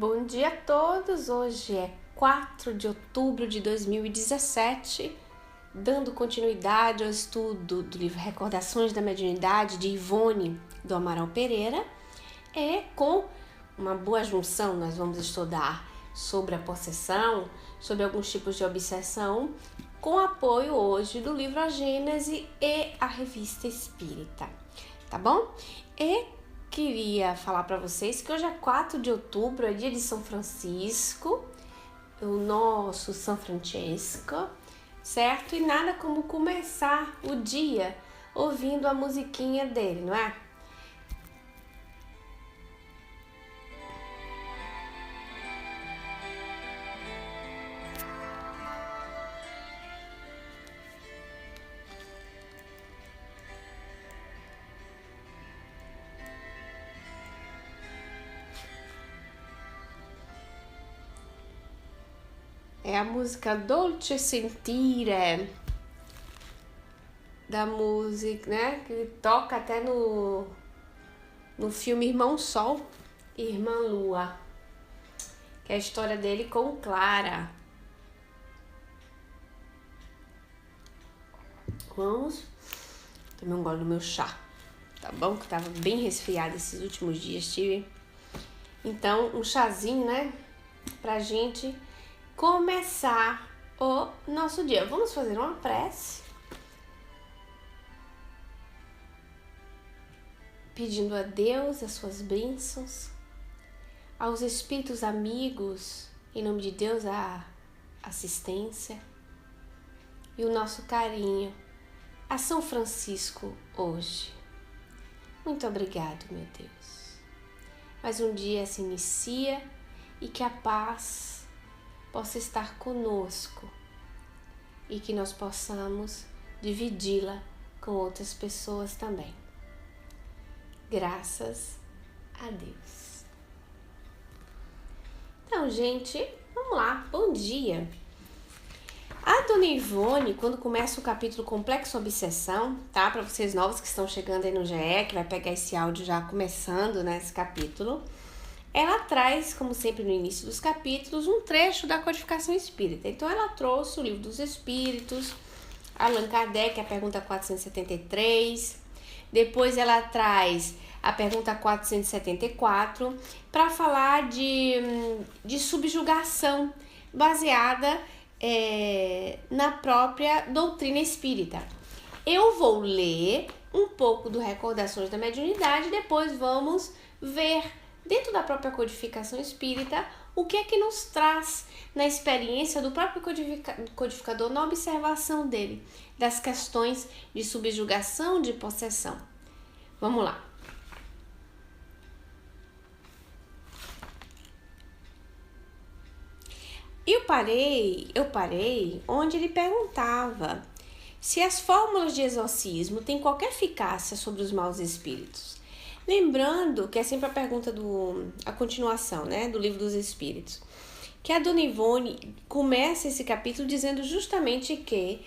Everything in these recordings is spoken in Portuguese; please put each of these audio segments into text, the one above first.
Bom dia a todos! Hoje é 4 de outubro de 2017, dando continuidade ao estudo do livro Recordações da Mediunidade de Ivone do Amaral Pereira. Com uma boa junção, nós vamos estudar sobre a possessão, sobre alguns tipos de obsessão, com apoio hoje do livro A Gênese e a Revista Espírita, tá bom? Queria falar para vocês que hoje é 4 de outubro, é dia de São Francisco, o nosso São Francesco, certo? E nada como começar o dia ouvindo a musiquinha dele, não é? É a música Dolce Sentire, da música, né? Que toca até no filme Irmão Sol e Irmã Lua, que é a história dele com Clara. Vamos tomar um gole do meu chá, tá bom? Que tava bem resfriada esses últimos dias, tive. Então, um chazinho, né? Pra gente começar o nosso dia. Vamos fazer uma prece, pedindo a Deus as suas bênçãos, aos espíritos amigos, em nome de Deus, a assistência e o nosso carinho a São Francisco hoje. Muito obrigado, meu Deus. Mais um dia se inicia e que a paz possa estar conosco e que nós possamos dividi-la com outras pessoas também. Graças a Deus. Então, gente, vamos lá. Bom dia. A Dona Ivone, quando começa o capítulo Complexo Obsessão, tá? Para vocês novos que estão chegando aí no GE, que vai pegar esse áudio já começando nesse capítulo, ela traz, como sempre no início dos capítulos, um trecho da codificação espírita. Então, ela trouxe o Livro dos Espíritos, Allan Kardec, a pergunta 473. Depois, ela traz a pergunta 474 para falar de subjugação baseada na própria doutrina espírita. Eu vou ler um pouco do Recordações da Mediunidade e depois vamos ver dentro da própria codificação espírita, o que é que nos traz na experiência do próprio codificador, na observação dele, das questões de subjugação, de possessão. Vamos lá. Eu parei onde ele perguntava se as fórmulas de exorcismo têm qualquer eficácia sobre os maus espíritos. Lembrando que é sempre a pergunta a continuação, né, do Livro dos Espíritos, que a Dona Ivone começa esse capítulo dizendo justamente que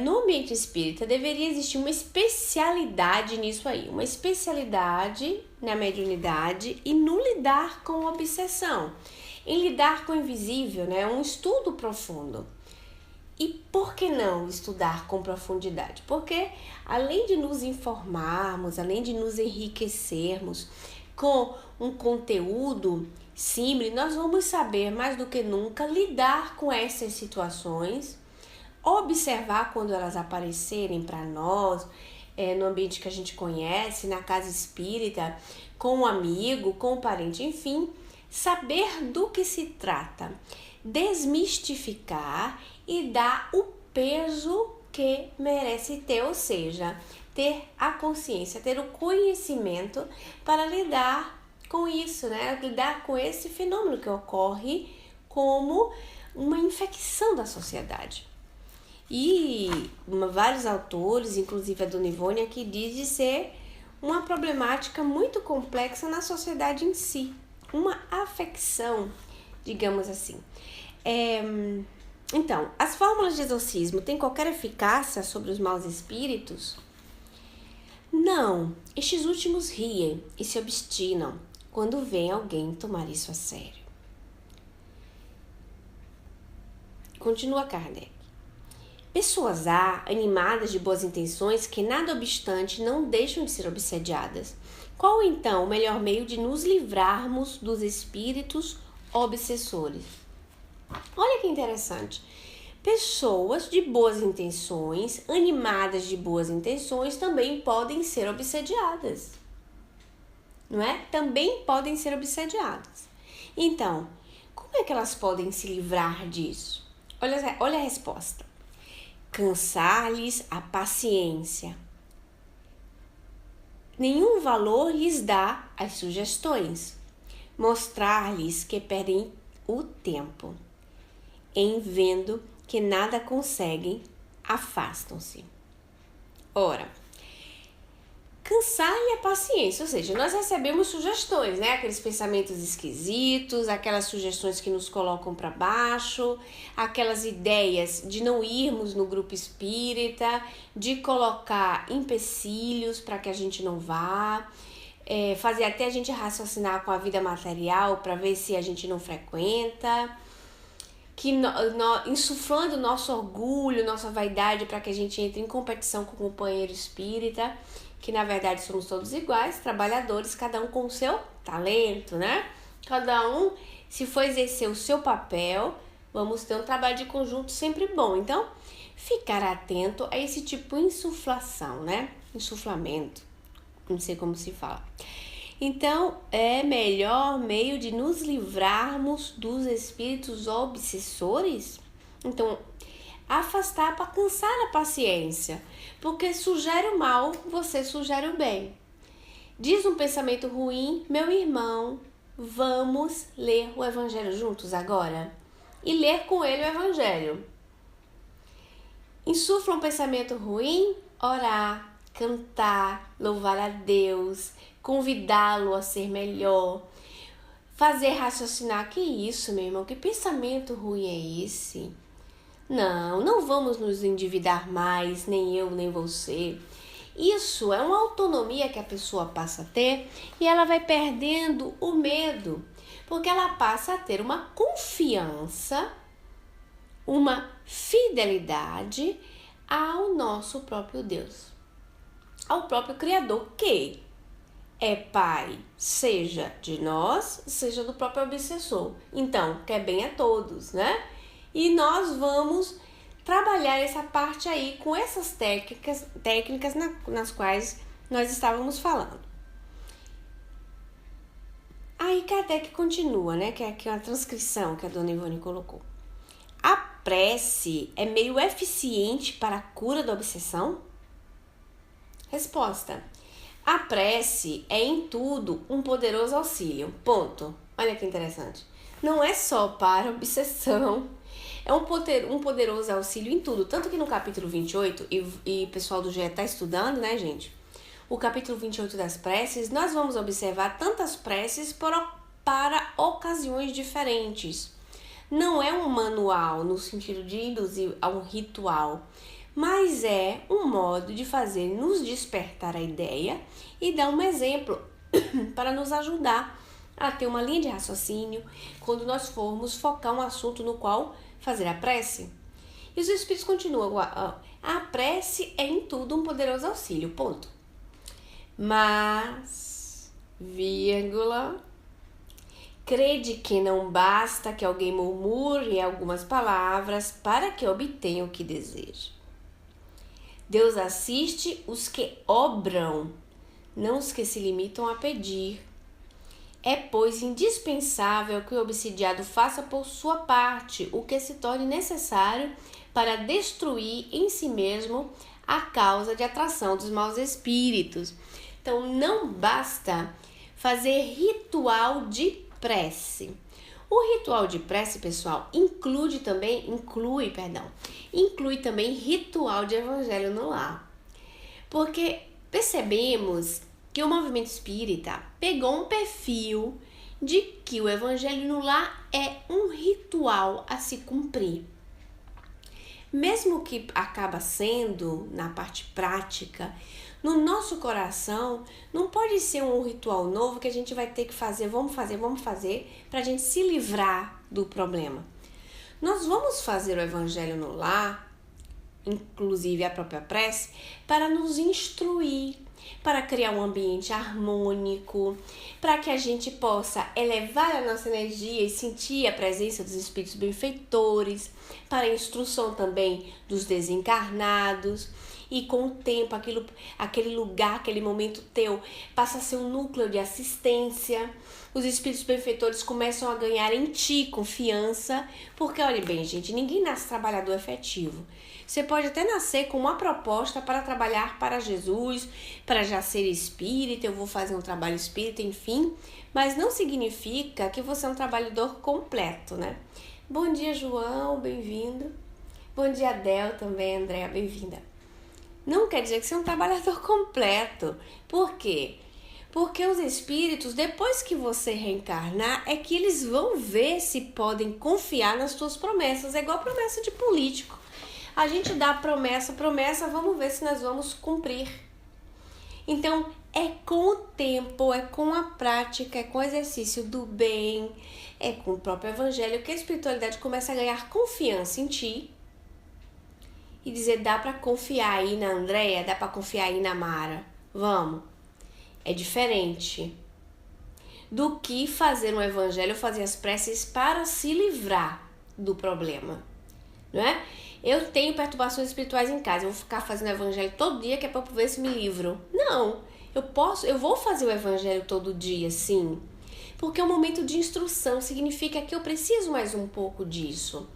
no ambiente espírita deveria existir uma especialidade nisso aí, uma especialidade na mediunidade e no lidar com a obsessão, em lidar com o invisível, né, um estudo profundo. E por que não estudar com profundidade? Porque além de nos informarmos, além de nos enriquecermos com um conteúdo simples, nós vamos saber mais do que nunca lidar com essas situações, observar quando elas aparecerem para nós, no ambiente que a gente conhece, na casa espírita, com um amigo, com um parente, enfim, saber do que se trata, desmistificar e dar o peso que merece ter, ou seja, ter a consciência, ter o conhecimento para lidar com isso, né? Lidar com esse fenômeno que ocorre como uma infecção da sociedade. E vários autores, inclusive a Dona Ivone, aqui diz de ser uma problemática muito complexa na sociedade em si, uma afecção, digamos assim. Então, as fórmulas de exorcismo têm qualquer eficácia sobre os maus espíritos? Não, estes últimos riem e se obstinam quando vem alguém tomar isso a sério. Continua Kardec. Pessoas há, animadas de boas intenções, que nada obstante não deixam de ser obsediadas. Qual então o melhor meio de nos livrarmos dos espíritos obsessores? Olha que interessante. Pessoas de boas intenções, animadas de boas intenções, também podem ser obsediadas. Não é? Também podem ser obsediadas. Então, como é que elas podem se livrar disso? Olha a resposta. Cansar-lhes a paciência. Nenhum valor lhes dá as sugestões. Mostrar-lhes que perdem o tempo. Em vendo que nada conseguem, afastam-se. Ora, cansar-lhe a paciência, ou seja, nós recebemos sugestões, né? Aqueles pensamentos esquisitos, aquelas sugestões que nos colocam para baixo, aquelas ideias de não irmos no grupo espírita, de colocar empecilhos para que a gente não vá, fazer até a gente raciocinar com a vida material para ver se a gente não frequenta, que insuflando nosso orgulho, nossa vaidade para que a gente entre em competição com o companheiro espírita, que na verdade somos todos iguais, trabalhadores, cada um com o seu talento, né? Cada um, se for exercer o seu papel, vamos ter um trabalho de conjunto sempre bom. Então, ficar atento a esse tipo de insuflação, né? Insuflamento, não sei como se fala. Então, é melhor meio de nos livrarmos dos espíritos obsessores? Então, afastar para cansar a paciência, porque sugere o mal, você sugere o bem. Diz um pensamento ruim, meu irmão, vamos ler o Evangelho juntos agora? E ler com ele o Evangelho. Insufla um pensamento ruim, orar, cantar, louvar a Deus, convidá-lo a ser melhor, fazer raciocinar, que isso, meu irmão, que pensamento ruim é esse? Não vamos nos endividar mais, nem eu, nem você. Isso é uma autonomia que a pessoa passa a ter e ela vai perdendo o medo, porque ela passa a ter uma confiança, uma fidelidade ao nosso próprio Deus, ao próprio Criador, que é Pai, seja de nós, seja do próprio obsessor. Então, quer bem a todos, né? E nós vamos trabalhar essa parte aí com essas técnicas nas quais nós estávamos falando. Aí Kardec continua, né? Que é aqui uma transcrição que a dona Ivone colocou. A prece é meio eficiente para a cura da obsessão? Resposta. A prece é em tudo um poderoso auxílio. Ponto. Olha que interessante. Não é só para obsessão. É um poderoso auxílio em tudo. Tanto que no capítulo 28, e o pessoal do GE está estudando, né, gente? O capítulo 28 das preces, nós vamos observar tantas preces para ocasiões diferentes. Não é um manual no sentido de induzir a um ritual, mas é um modo de fazer nos despertar a ideia e dar um exemplo para nos ajudar a ter uma linha de raciocínio quando nós formos focar um assunto no qual fazer a prece. E os Espíritos continuam, a prece é em tudo um poderoso auxílio, ponto. Mas, crede que não basta que alguém murmure algumas palavras para que obtenha o que deseja. Deus assiste os que obram, não os que se limitam a pedir. É, pois, indispensável que o obsidiado faça por sua parte o que se torne necessário para destruir em si mesmo a causa de atração dos maus espíritos. Então, não basta fazer ritual de prece. O ritual de prece, pessoal, inclui também ritual de evangelho no lar. Porque percebemos que o movimento espírita pegou um perfil de que o evangelho no lar é um ritual a se cumprir. Mesmo que acaba sendo, na parte prática, no nosso coração, não pode ser um ritual novo que a gente vai ter que fazer, vamos fazer, para a gente se livrar do problema. Nós vamos fazer o evangelho no lar, inclusive a própria prece, para nos instruir, para criar um ambiente harmônico, para que a gente possa elevar a nossa energia e sentir a presença dos espíritos benfeitores, para a instrução também dos desencarnados. E com o tempo, aquele lugar, aquele momento teu, passa a ser um núcleo de assistência. Os espíritos benfeitores começam a ganhar em ti confiança, porque, olha bem, gente, ninguém nasce trabalhador efetivo. Você pode até nascer com uma proposta para trabalhar para Jesus, para já ser espírita, eu vou fazer um trabalho espírita, enfim, mas não significa que você é um trabalhador completo, né? Bom dia, João, bem-vindo. Bom dia, Del também, Andréa, bem-vinda. Não quer dizer que você é um trabalhador completo. Por quê? Porque os espíritos, depois que você reencarnar, é que eles vão ver se podem confiar nas suas promessas. É igual a promessa de político. A gente dá promessa, vamos ver se nós vamos cumprir. Então, é com o tempo, é com a prática, é com o exercício do bem, é com o próprio evangelho que a espiritualidade começa a ganhar confiança em ti. E dizer, dá para confiar aí na Andréia, dá para confiar aí na Mara. Vamos. É diferente do que fazer um evangelho, fazer as preces para se livrar do problema, não é? Eu tenho perturbações espirituais em casa, eu vou ficar fazendo evangelho todo dia que é para ver se me livro. Não, eu vou fazer o evangelho todo dia, sim. Porque é um momento de instrução, significa que eu preciso mais um pouco disso.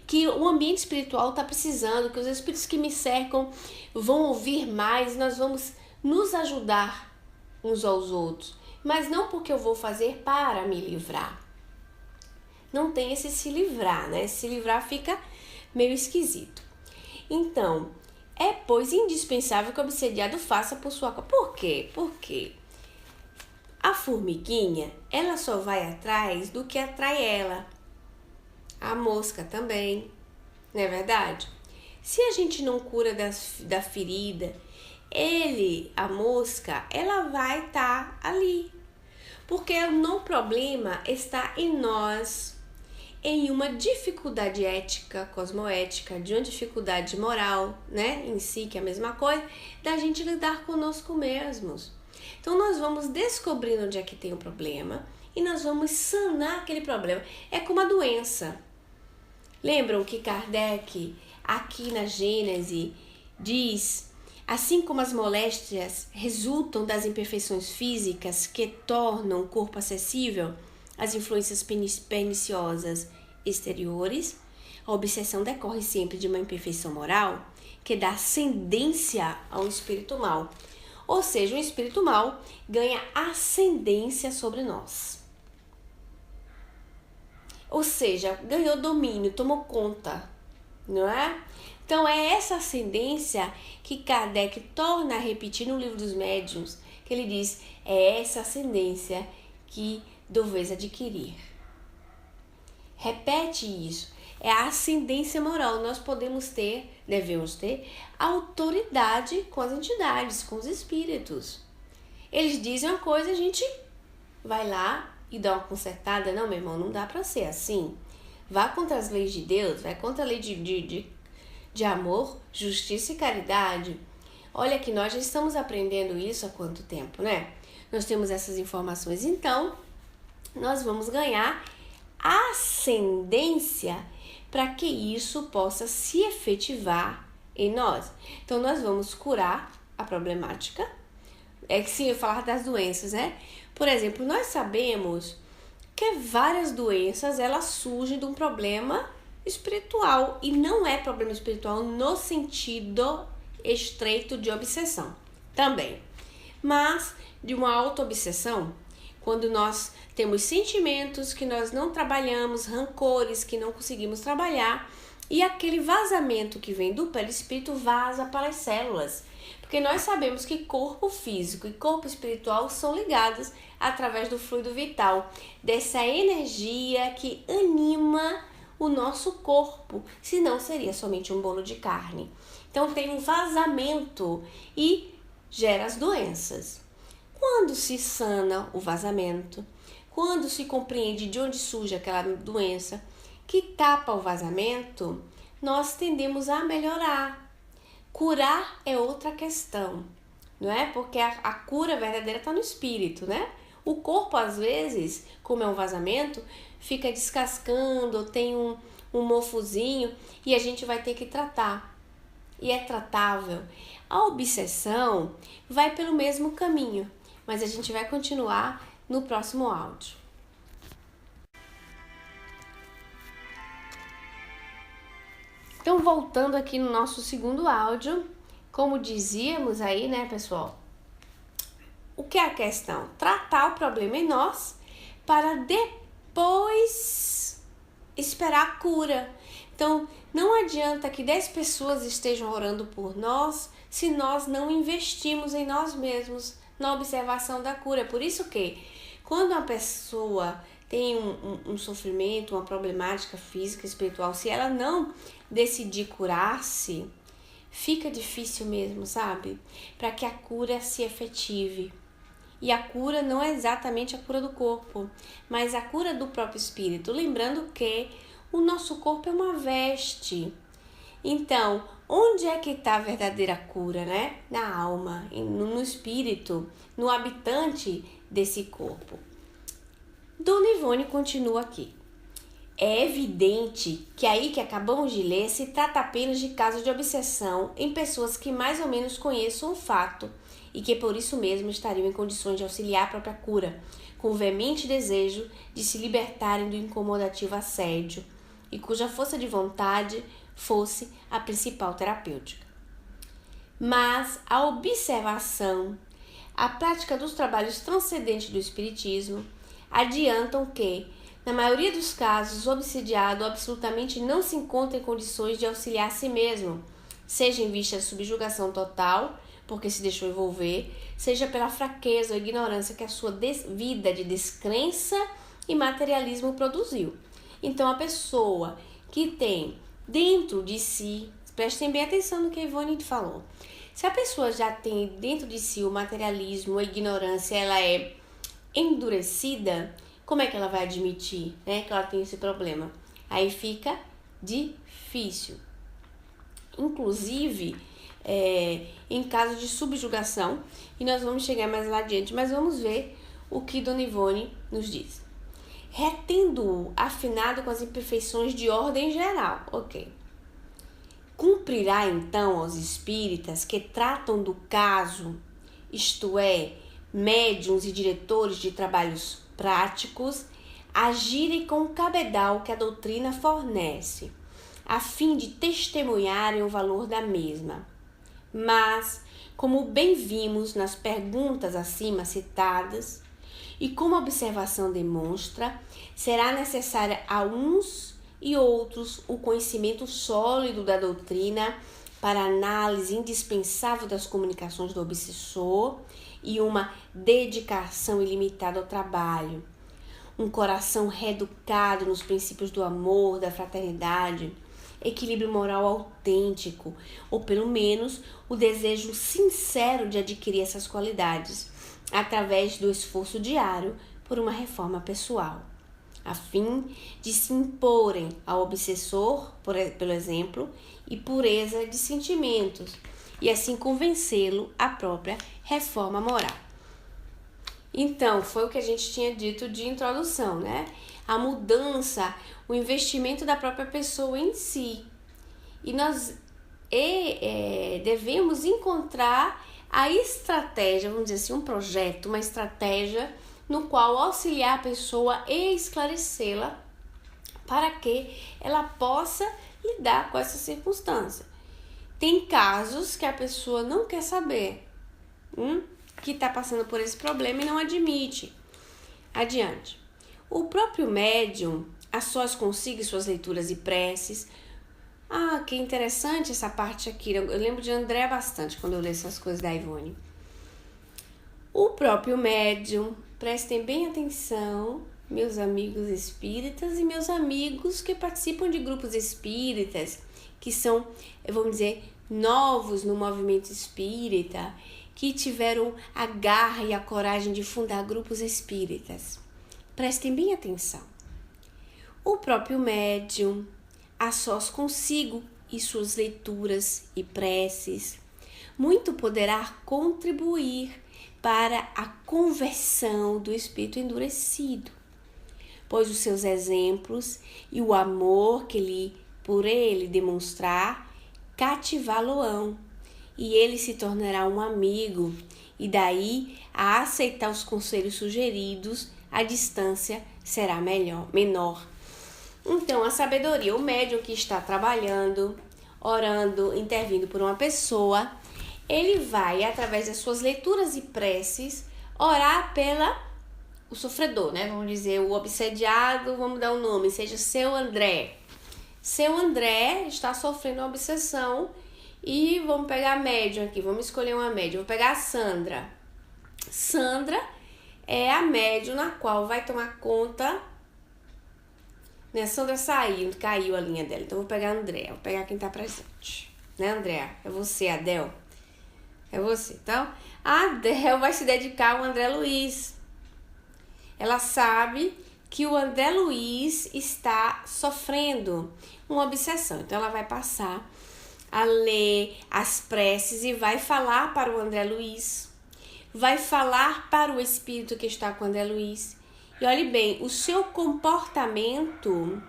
Que o ambiente espiritual está precisando, que os espíritos que me cercam vão ouvir mais, nós vamos nos ajudar uns aos outros, mas não porque eu vou fazer para me livrar. Não tem esse se livrar, né? Se livrar fica meio esquisito. Então, é pois indispensável que o obsediado faça por sua conta. Por quê? Porque a formiguinha, ela só vai atrás do que atrai ela. A mosca também, não é verdade? Se a gente não cura da ferida, a mosca, ela vai estar ali. Porque o problema está em nós, em uma dificuldade ética, cosmoética, de uma dificuldade moral, né? Em si, que é a mesma coisa, da gente lidar conosco mesmos. Então, nós vamos descobrindo onde é que tem o problema e nós vamos sanar aquele problema. É como a doença. Lembram que Kardec, aqui na Gênese, diz, assim como as moléstias resultam das imperfeições físicas que tornam o corpo acessível às influências perniciosas exteriores, a obsessão decorre sempre de uma imperfeição moral que dá ascendência ao espírito mal. Ou seja, o espírito mal ganha ascendência sobre nós. Ou seja, ganhou domínio, tomou conta, não é? Então é essa ascendência que Kardec torna a repetir no Livro dos Médiuns, que ele diz, é essa ascendência que deveis adquirir. Repete isso, é a ascendência moral, nós devemos ter autoridade com as entidades, com os espíritos. Eles dizem uma coisa, a gente vai lá e dá uma consertada. Não, meu irmão, não dá para ser assim. Vá contra as leis de Deus, vai contra a lei de amor, justiça e caridade. Olha que nós já estamos aprendendo isso há quanto tempo, né? Nós temos essas informações, então nós vamos ganhar ascendência para que isso possa se efetivar em nós. Então nós vamos curar a problemática. É que sim, eu falar das doenças, né? Por exemplo, nós sabemos que várias doenças, elas surgem de um problema espiritual. E não é problema espiritual no sentido estreito de obsessão, também. Mas de uma auto-obsessão, quando nós temos sentimentos que nós não trabalhamos, rancores que não conseguimos trabalhar, e aquele vazamento que vem do perispírito vaza para as células. Porque nós sabemos que corpo físico e corpo espiritual são ligados através do fluido vital, dessa energia que anima o nosso corpo, senão seria somente um bolo de carne. Então tem um vazamento e gera as doenças. Quando se sana o vazamento, quando se compreende de onde surge aquela doença, que tapa o vazamento, nós tendemos a melhorar. Curar é outra questão, não é? Porque a cura verdadeira está no espírito, né? O corpo, às vezes, como é um vazamento, fica descascando, ou tem um mofozinho e a gente vai ter que tratar. E é tratável. A obsessão vai pelo mesmo caminho, mas a gente vai continuar no próximo áudio. Então, voltando aqui no nosso segundo áudio, como dizíamos aí, né, pessoal? O que é a questão? Tratar o problema em nós para depois esperar a cura. Então, não adianta que 10 pessoas estejam orando por nós se nós não investimos em nós mesmos na observação da cura. Por isso que, quando uma pessoa tem um sofrimento, uma problemática física, espiritual, se ela não decidir curar-se, fica difícil mesmo, sabe? Para que a cura se efetive. E a cura não é exatamente a cura do corpo, mas a cura do próprio espírito. Lembrando que o nosso corpo é uma veste. Então, onde é que está a verdadeira cura, né? Na alma, no espírito, no habitante desse corpo. Dona Ivone continua aqui. É evidente que aí que acabamos de ler se trata apenas de casos de obsessão em pessoas que mais ou menos conheçam o fato e que por isso mesmo estariam em condições de auxiliar a própria cura, com o veemente desejo de se libertarem do incomodativo assédio e cuja força de vontade fosse a principal terapêutica. Mas a observação, a prática dos trabalhos transcendentes do espiritismo adiantam que, na maioria dos casos, o obsidiado absolutamente não se encontra em condições de auxiliar a si mesmo, seja em vista de subjugação total, porque se deixou envolver, seja pela fraqueza ou ignorância que a sua vida de descrença e materialismo produziu. Então, a pessoa que tem dentro de si, prestem bem atenção no que a Ivone falou, se a pessoa já tem dentro de si o materialismo, a ignorância, ela é endurecida, como é que ela vai admitir, né, que ela tem esse problema? Aí fica difícil. Inclusive, em caso de subjugação, e nós vamos chegar mais lá adiante, mas vamos ver o que Dona Ivone nos diz. Retendo-o afinado com as imperfeições de ordem geral, ok. Cumprirá então aos espíritas que tratam do caso, isto é, médiuns e diretores de trabalhos práticos, agirem com o cabedal que a doutrina fornece, a fim de testemunharem o valor da mesma. Mas, como bem vimos nas perguntas acima citadas, e como a observação demonstra, será necessário a uns e outros o conhecimento sólido da doutrina para a análise indispensável das comunicações do obsessor e uma dedicação ilimitada ao trabalho, um coração reeducado nos princípios do amor, da fraternidade, equilíbrio moral autêntico, ou pelo menos o desejo sincero de adquirir essas qualidades, através do esforço diário por uma reforma pessoal, a fim de se imporem ao obsessor, pelo exemplo, e pureza de sentimentos, e assim convencê-lo à própria reforma moral. Então, foi o que a gente tinha dito de introdução, né? A mudança, o investimento da própria pessoa em si. E nós devemos encontrar a estratégia, vamos dizer assim, um projeto, uma estratégia no qual auxiliar a pessoa e esclarecê-la para que ela possa lidar com essa circunstância. Tem casos que a pessoa não quer saber, que está passando por esse problema e não admite. Adiante. O próprio médium, a sós consigo suas leituras e preces. Ah, que interessante essa parte aqui. Eu lembro de André bastante quando eu leio essas coisas da Ivone. O próprio médium, prestem bem atenção, meus amigos espíritas e meus amigos que participam de grupos espíritas, que são, vamos dizer, novos no movimento espírita, que tiveram a garra e a coragem de fundar grupos espíritas. Prestem bem atenção. o próprio médium, a sós consigo e suas leituras e preces, muito poderá contribuir para a conversão do espírito endurecido, pois os seus exemplos e o amor que por ele demonstrar cativá-lo-ão, e ele se tornará um amigo, e daí a aceitar os conselhos sugeridos, a distância será menor. Então, a sabedoria, o médium que está trabalhando, orando, intervindo por uma pessoa, ele vai, através das suas leituras e preces, orar o sofredor, né? Vamos dizer, o obsediado, vamos dar um nome, seja seu André. Seu André está sofrendo uma obsessão e vamos pegar a médium aqui, vamos escolher uma médium. Vou pegar a Sandra. Sandra é a médium na qual vai tomar conta, né? Sandra caiu a linha dela, então vou pegar a André, vou pegar quem está presente. Né, André? É você, Adel. É você. Então, a Adel vai se dedicar ao André Luiz. Ela sabe que o André Luiz está sofrendo uma obsessão. Então, ela vai passar a ler as preces e vai falar para o André Luiz. Vai falar para o espírito que está com o André Luiz. E olhe bem, o seu comportamento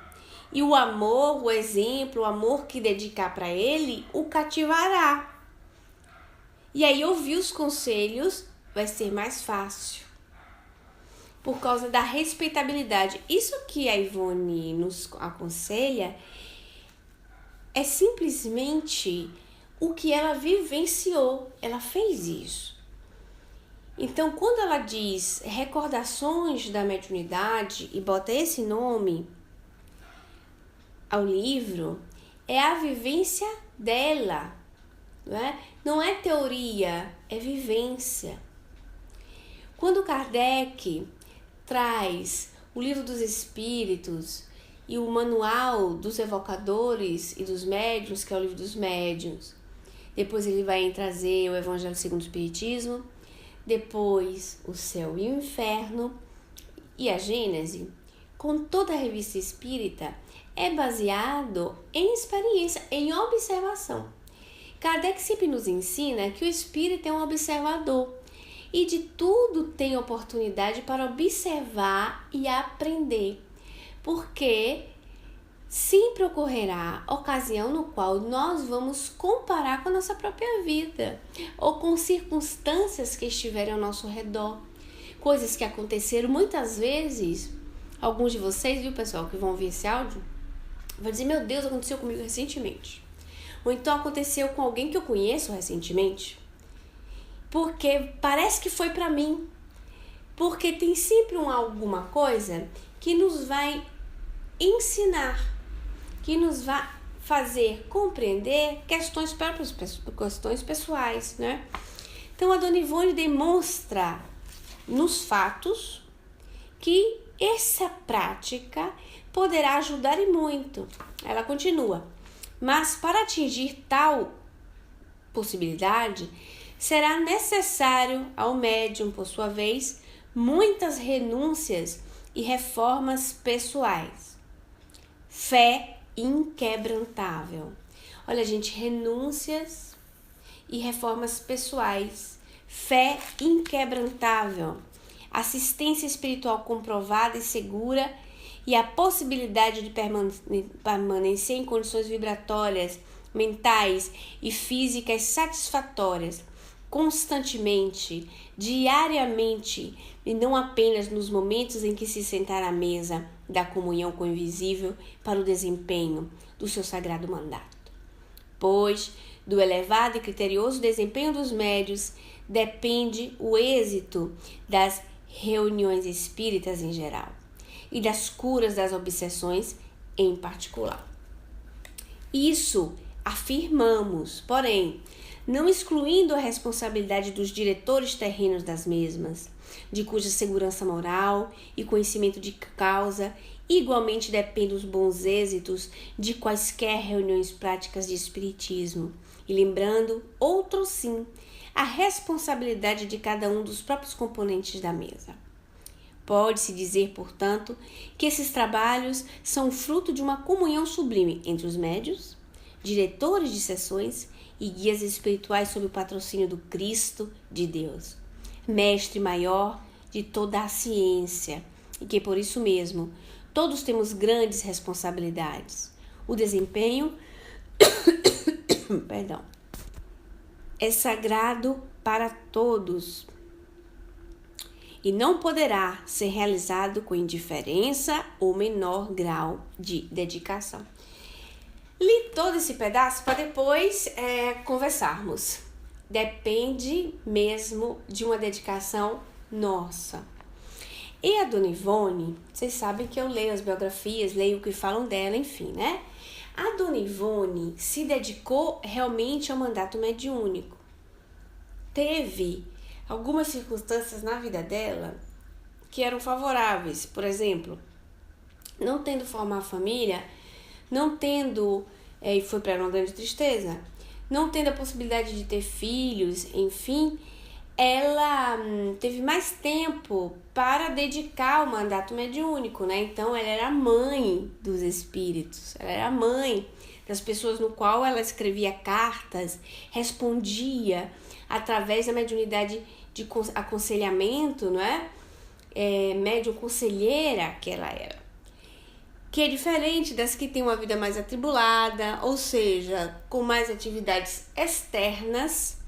e o amor, o exemplo, o amor que dedicar para ele, o cativará. E aí, ouvir os conselhos vai ser mais fácil. Por causa da respeitabilidade. Isso que a Ivone nos aconselha é simplesmente o que ela vivenciou. Ela fez isso. Então, quando ela diz recordações da mediunidade e bota esse nome ao livro, é a vivência dela. Não é teoria, é vivência. Quando Kardec traz o Livro dos Espíritos e o Manual dos Evocadores e dos Médiuns, que é o Livro dos Médiuns, depois ele vai trazer o Evangelho segundo o Espiritismo, depois o Céu e o Inferno e a Gênese, com toda a revista espírita, é baseado em experiência, em observação. Kardec sempre nos ensina que o espírito é um observador e de tudo tem oportunidade para observar e aprender, porque sempre ocorrerá ocasião no qual nós vamos comparar com a nossa própria vida ou com circunstâncias que estiverem ao nosso redor, coisas que aconteceram muitas vezes. Alguns de vocês, viu, pessoal, que vão ouvir esse áudio, vão dizer: meu Deus, aconteceu comigo recentemente. Ou então aconteceu com alguém que eu conheço recentemente. Porque parece que foi para mim. Porque tem sempre alguma coisa que nos vai ensinar, que nos vai fazer compreender questões próprias, questões pessoais, né? Então a Dona Ivone demonstra nos fatos que essa prática poderá ajudar e muito. Ela continua: mas para atingir tal possibilidade, será necessário ao médium, por sua vez, muitas renúncias e reformas pessoais. Fé inquebrantável. Olha, gente, renúncias e reformas pessoais. Fé inquebrantável. Assistência espiritual comprovada e segura e a possibilidade de permanecer em condições vibratórias, mentais e físicas satisfatórias, constantemente, diariamente, e não apenas nos momentos em que se sentar à mesa da comunhão com o invisível para o desempenho do seu sagrado mandato. Pois do elevado e criterioso desempenho dos médios depende o êxito das reuniões espíritas em geral e das curas das obsessões em particular. Isso afirmamos, porém, não excluindo a responsabilidade dos diretores terrenos das mesmas, de cuja segurança moral e conhecimento de causa igualmente dependem os bons êxitos de quaisquer reuniões práticas de espiritismo, e lembrando, outro sim, a responsabilidade de cada um dos próprios componentes da mesa. Pode-se dizer, portanto, que esses trabalhos são fruto de uma comunhão sublime entre os médiuns, diretores de sessões e guias espirituais sob o patrocínio do Cristo de Deus, mestre maior de toda a ciência, e que por isso mesmo todos temos grandes responsabilidades. O desempenho é sagrado para todos e não poderá ser realizado com indiferença ou menor grau de dedicação. Li todo esse pedaço para depois conversarmos. Depende mesmo de uma dedicação nossa. E a Dona Ivone, vocês sabem que eu leio as biografias, leio o que falam dela, enfim, né? A Dona Ivone se dedicou realmente ao mandato mediúnico. Teve algumas circunstâncias na vida dela que eram favoráveis. Por exemplo, não tendo formado família, não tendo, e foi para ela uma grande tristeza, não tendo a possibilidade de ter filhos, enfim, ela teve mais tempo para dedicar ao mandato mediúnico, né? Então, ela era a mãe dos espíritos, ela era a mãe das pessoas no qual ela escrevia cartas, respondia através da mediunidade de aconselhamento, não é? Médium conselheira que ela era. Que é diferente das que têm uma vida mais atribulada, ou seja, com mais atividades externas,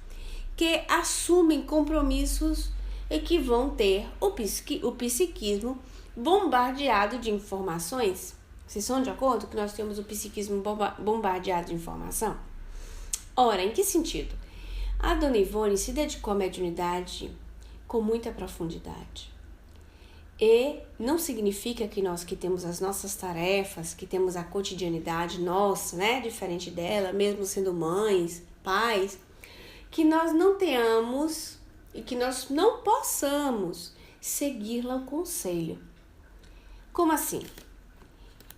que assumem compromissos e que vão ter o psiquismo bombardeado de informações. Vocês estão de acordo que nós temos o psiquismo bombardeado de informação? Ora, em que sentido? A Dona Ivone se dedicou à mediunidade com muita profundidade. E não significa que nós que temos as nossas tarefas, que temos a cotidianidade nossa, né, diferente dela, mesmo sendo mães, pais, que nós não tenhamos e que nós não possamos seguir-la o conselho. Como assim?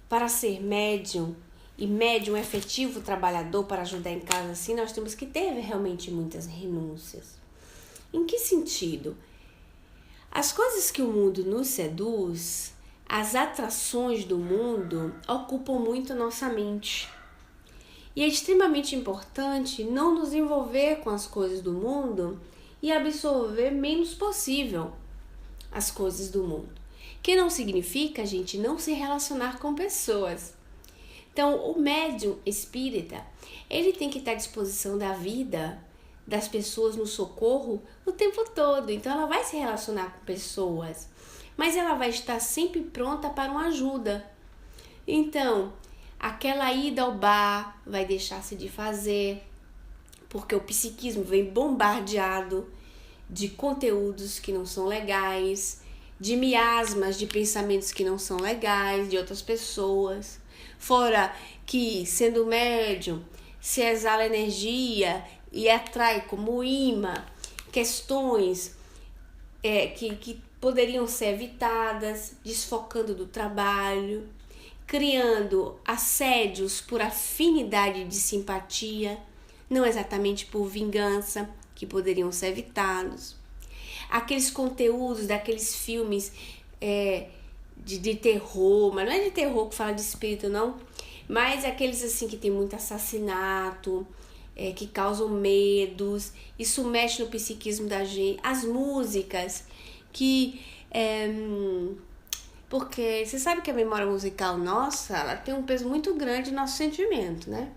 Para ser médium e médium efetivo trabalhador para ajudar em casa assim, nós temos que ter realmente muitas renúncias. Em que sentido? As coisas que o mundo nos seduz, as atrações do mundo, ocupam muito nossa mente. E é extremamente importante não nos envolver com as coisas do mundo e absorver menos possível as coisas do mundo. Que não significa a gente não se relacionar com pessoas. Então, o médium espírita, ele tem que estar à disposição da vida, das pessoas no socorro o tempo todo. Então, ela vai se relacionar com pessoas, mas ela vai estar sempre pronta para uma ajuda. Então, aquela ida ao bar vai deixar-se de fazer, porque o psiquismo vem bombardeado de conteúdos que não são legais, de miasmas de pensamentos que não são legais, de outras pessoas. Fora que, sendo médium, se exala energia e atrai como imã questões que poderiam ser evitadas, desfocando do trabalho, criando assédios por afinidade de simpatia, não exatamente por vingança, que poderiam ser evitados. Aqueles conteúdos daqueles filmes de terror, mas não é de terror que fala de espírito, não, mas aqueles assim que tem muito assassinato, que causam medos, isso mexe no psiquismo da gente. As músicas que... porque você sabe que a memória musical nossa, ela tem um peso muito grande no nosso sentimento, né?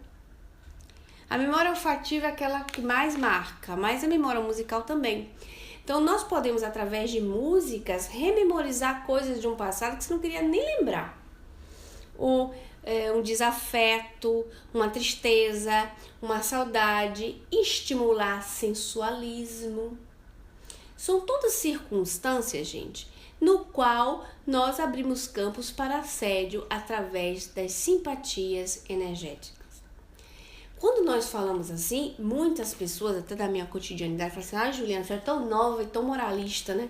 A memória olfativa é aquela que mais marca, mas a memória musical também. Então, nós podemos, através de músicas, rememorizar coisas de um passado que você não queria nem lembrar. Um desafeto, uma tristeza, uma saudade, estimular sensualismo. São todas circunstâncias, gente, no qual nós abrimos campos para assédio através das simpatias energéticas. Quando nós falamos assim, muitas pessoas, até da minha cotidianidade, falam assim: Juliana, você é tão nova e tão moralista, né?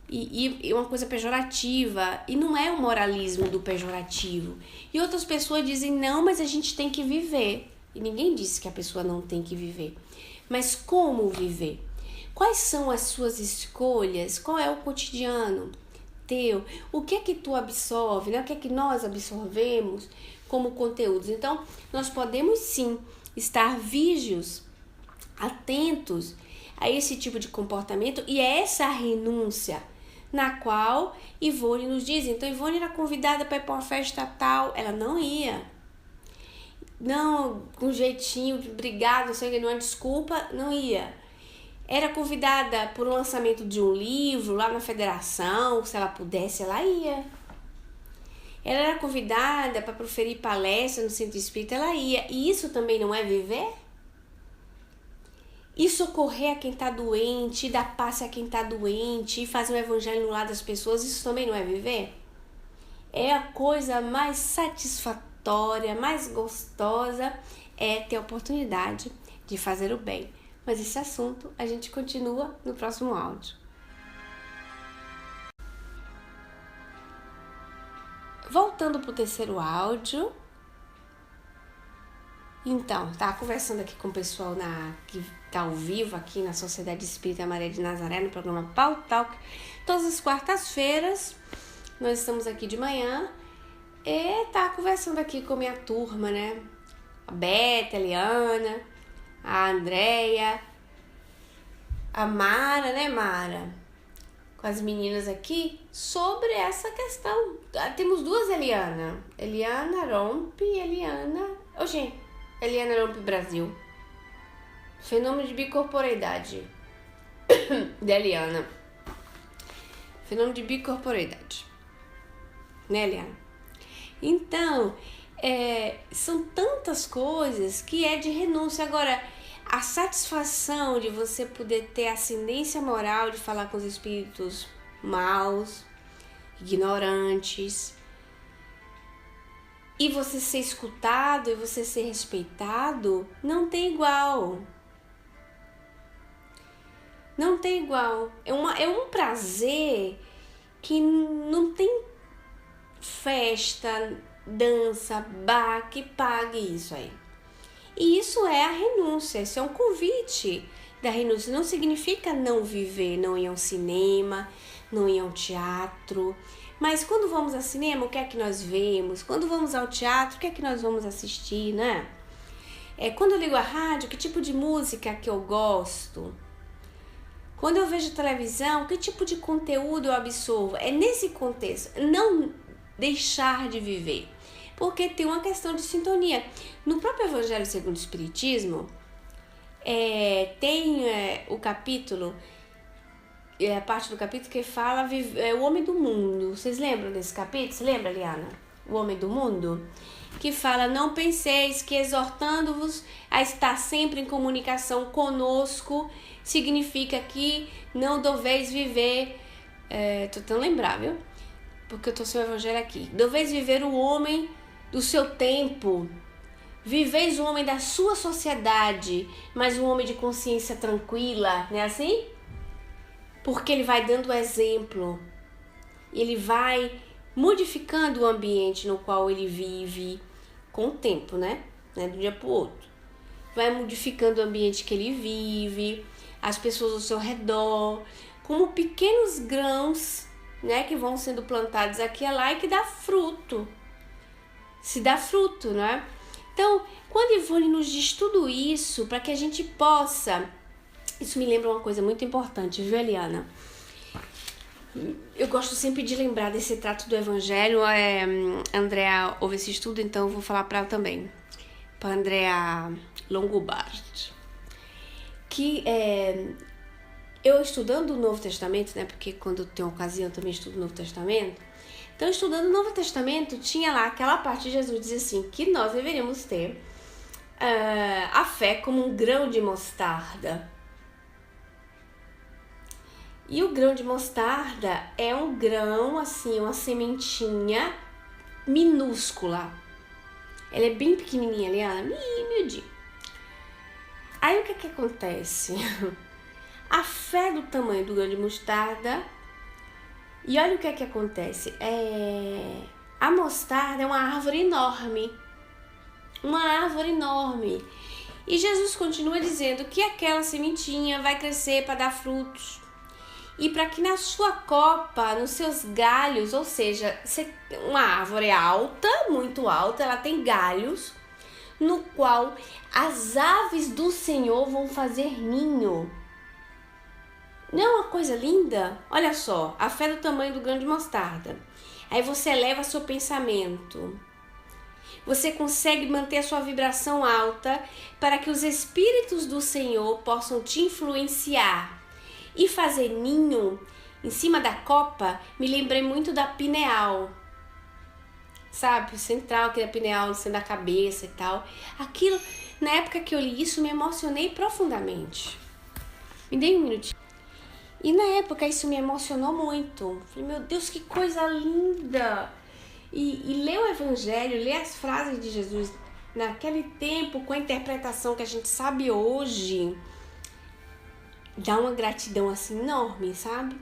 E uma coisa pejorativa, e não é o moralismo do pejorativo. E outras pessoas dizem: não, mas a gente tem que viver. E ninguém disse que a pessoa não tem que viver. Mas como viver? Quais são as suas escolhas? Qual é o cotidiano? teu, o que é que tu absorve, né? O que é que nós absorvemos como conteúdos. Então, nós podemos sim estar vígios, atentos a esse tipo de comportamento e é essa renúncia na qual Ivone nos diz. Então, Ivone era convidada para ir para uma festa tal, ela não ia. Não, com jeitinho, obrigado, não sei o que, não é desculpa, não ia. Era convidada por um lançamento de um livro lá na federação, se ela pudesse, ela ia. Ela era convidada para proferir palestra no centro espírita, ela ia. E isso também não é viver? E socorrer a quem está doente, e dar passe a quem está doente, e fazer o evangelho no lado das pessoas, isso também não é viver? É a coisa mais satisfatória, mais gostosa, é ter a oportunidade de fazer o bem. Mas esse assunto a gente continua no próximo áudio. Voltando para o terceiro áudio. Então, estava conversando aqui com o pessoal que está ao vivo aqui na Sociedade Espírita Maria de Nazaré, no programa Pau Talk. Todas as quartas-feiras, nós estamos aqui de manhã e tá conversando aqui com a minha turma, né? A Beta, a Eliana, a Andréia, a Mara, né, Mara? Com as meninas aqui sobre essa questão. Temos duas Eliana. Eliana Rompe e Eliana... Eliana Rompe Brasil. Fenômeno de bicorporeidade. Da Eliana. Fenômeno de bicorporeidade. Né, Eliana? Então, são tantas coisas que é de renúncia. Agora, a satisfação de você poder ter ascendência moral de falar com os espíritos maus, ignorantes, e você ser escutado e você ser respeitado, não tem igual. Não tem igual. É um prazer que não tem festa, dança, bar que pague isso aí. E isso é a renúncia, isso é um convite da renúncia. Não significa não viver, não ir ao cinema, não ir ao teatro. Mas quando vamos ao cinema, o que é que nós vemos? Quando vamos ao teatro, o que é que nós vamos assistir, né? Quando eu ligo a rádio, que tipo de música que eu gosto? Quando eu vejo televisão, que tipo de conteúdo eu absorvo? É nesse contexto, não deixar de viver. Porque tem uma questão de sintonia. No próprio Evangelho segundo o Espiritismo, tem o capítulo, a parte do capítulo que fala o homem do mundo. Vocês lembram desse capítulo? Você lembra, Liana? O homem do mundo? Que fala, não penseis que exortando-vos a estar sempre em comunicação conosco, significa que não deveis viver, tô tão lembrar, viu? Porque eu tô sem o evangelho aqui. Deveis viver o homem do seu tempo, viveis o homem da sua sociedade, mas um homem de consciência tranquila, não é assim? Porque ele vai dando exemplo, ele vai modificando o ambiente no qual ele vive com o tempo, né? De um dia pro outro. Vai modificando o ambiente que ele vive, as pessoas ao seu redor, como pequenos grãos, né? Que vão sendo plantados aqui e lá e que dá fruto. Se dá fruto, né? Então, quando Ivone nos diz tudo isso, para que a gente possa... Isso me lembra uma coisa muito importante, viu, Eliana? Eu gosto sempre de lembrar desse trato do Evangelho. Andrea ouve esse estudo, então eu vou falar para ela também. Para Andrea Longobard. Que eu estudando o Novo Testamento, né? Porque quando eu tenho ocasião eu também estudo o Novo Testamento. Então, estudando o Novo Testamento, tinha lá aquela parte de Jesus diz assim, que nós deveríamos ter a fé como um grão de mostarda. E o grão de mostarda é um grão, assim, uma sementinha minúscula. Ela é bem pequenininha, Liana, miudinha. Aí, o que acontece? A fé do tamanho do grão de mostarda... E olha o que acontece, a mostarda é uma árvore enorme, e Jesus continua dizendo que aquela sementinha vai crescer para dar frutos, e para que na sua copa, nos seus galhos, ou seja, uma árvore alta, muito alta, ela tem galhos, no qual as aves do Senhor vão fazer ninho. Não é uma coisa linda? Olha só, a fé do tamanho do grão de mostarda. Aí você eleva seu pensamento. Você consegue manter a sua vibração alta para que os espíritos do Senhor possam te influenciar e fazer ninho em cima da copa. Me lembrei muito da pineal, sabe? O central, aquele pineal no centro da cabeça e tal. Aquilo, na época que eu li isso, me emocionei profundamente. Me dei um minutinho. E na época isso me emocionou muito. Falei, meu Deus, que coisa linda! E ler o Evangelho, ler as frases de Jesus naquele tempo, com a interpretação que a gente sabe hoje, dá uma gratidão assim enorme, sabe?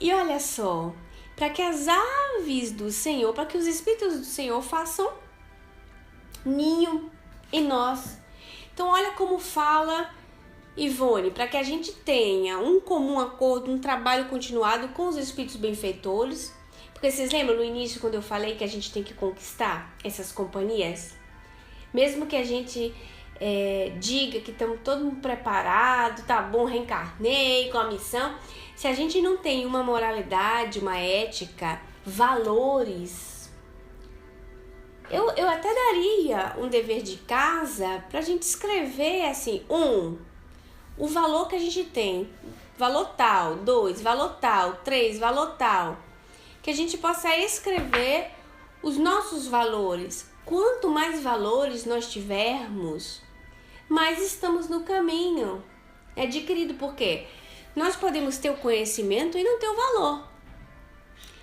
E olha só, para que as aves do Senhor, para que os Espíritos do Senhor façam ninho em nós. Então olha como fala Ivone, para que a gente tenha um comum acordo, um trabalho continuado com os Espíritos benfeitores. Porque vocês lembram no início quando eu falei que a gente tem que conquistar essas companhias? Mesmo que a gente diga que estamos todo mundo preparado, tá bom, reencarnei com a missão. Se a gente não tem uma moralidade, uma ética, valores, eu até daria um dever de casa pra gente escrever assim, o valor que a gente tem, valor tal, 2, valor tal, 3, valor tal. Que a gente possa escrever os nossos valores. Quanto mais valores nós tivermos, mais estamos no caminho adquirido. Porque nós podemos ter o conhecimento e não ter o valor.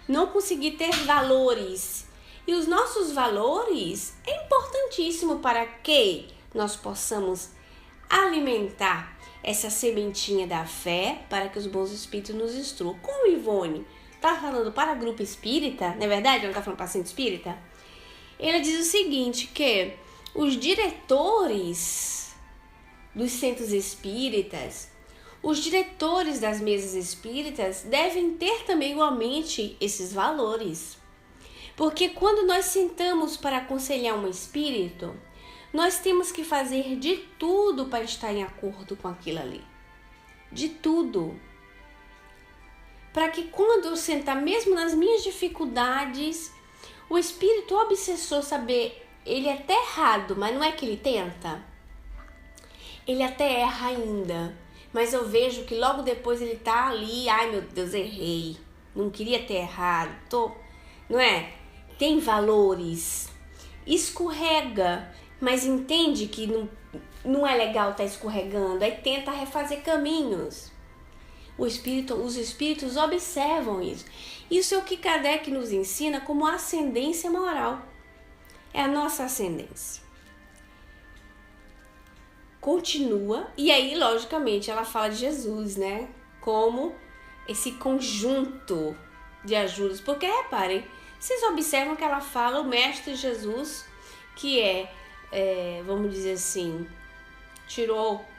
Não conseguir ter valores. E os nossos valores é importantíssimo para que nós possamos alimentar essa sementinha da fé para que os bons espíritos nos instruam. Como Ivone tá falando para grupo espírita, não é verdade? Ela tá falando para centro espírita. Ela diz o seguinte, que os diretores dos centros espíritas, os diretores das mesas espíritas devem ter também igualmente esses valores. Porque quando nós sentamos para aconselhar um espírito, nós temos que fazer de tudo para estar em acordo com aquilo ali. De tudo. Para que quando eu sentar, mesmo nas minhas dificuldades, o espírito obsessor saber, ele é até errado, mas não é que ele tenta? Ele até erra ainda, mas eu vejo que logo depois ele tá ali, ai meu Deus, errei, não queria ter errado, não é? Tem valores, escorrega, mas entende que não é legal estar escorregando, aí tenta refazer caminhos. Os espíritos observam isso. Isso é o que Kardec nos ensina como ascendência moral. É a nossa ascendência. Continua, e aí, logicamente, ela fala de Jesus, né? Como esse conjunto de ajudas. Porque, reparem, vocês observam que ela fala o Mestre Jesus, que vamos dizer assim,